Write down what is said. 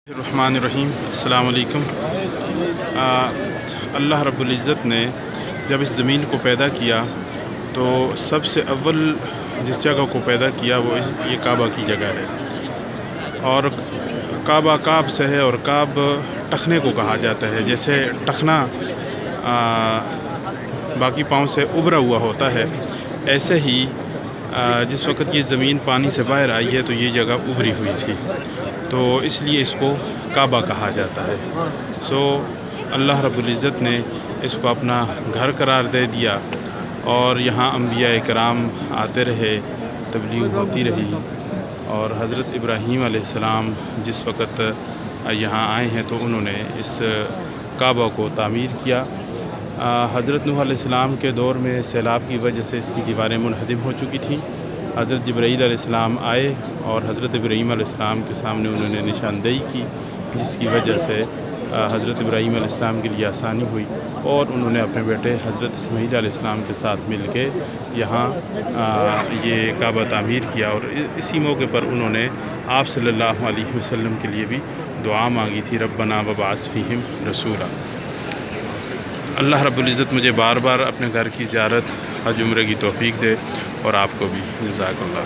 الرحمن الرحیم السلام علیکم۔ اللہ رب العزت نے جب اس زمین کو پیدا کیا تو سب سے اول جس جگہ کو پیدا کیا وہ یہ کعبہ کی جگہ ہے، اور کعبہ کعب سے ہے، اور کعب ٹخنے کو کہا جاتا ہے۔ جیسے ٹخنا باقی پاؤں سے ابھرا ہوا ہوتا ہے، ایسے ہی جس وقت یہ زمین پانی سے باہر آئی ہے تو یہ جگہ ابھری ہوئی تھی، تو اس لیے اس کو کعبہ کہا جاتا ہے۔ اللہ رب العزت نے اس کو اپنا گھر قرار دے دیا، اور یہاں انبیاء کرام آتے رہے، تبلیغ ہوتی رہی، اور حضرت ابراہیم علیہ السلام جس وقت یہاں آئے ہیں تو انہوں نے اس کعبہ کو تعمیر کیا۔ حضرت نوح علیہ السلام کے دور میں سیلاب کی وجہ سے اس کی دیواریں منہدم ہو چکی تھیں۔ حضرت جبرائیل علیہ السلام آئے اور حضرت ابراہیم علیہ السلام کے سامنے انہوں نے نشاندہی کی، جس کی وجہ سے حضرت ابراہیم علیہ السلام کے لیے آسانی ہوئی، اور انہوں نے اپنے بیٹے حضرت اسماعیل علیہ السلام کے ساتھ مل کے یہاں یہ کعبہ تعمیر کیا، اور اسی موقع پر انہوں نے آپ صلی اللہ علیہ وسلم کے لیے بھی دعا مانگی تھی، ربنا وبعث فیہم رسولا۔ اللہ رب العزت مجھے بار بار اپنے گھر کی زیارت حج عمرے کی توفیق دے، اور آپ کو بھی۔ جزاک اللہ۔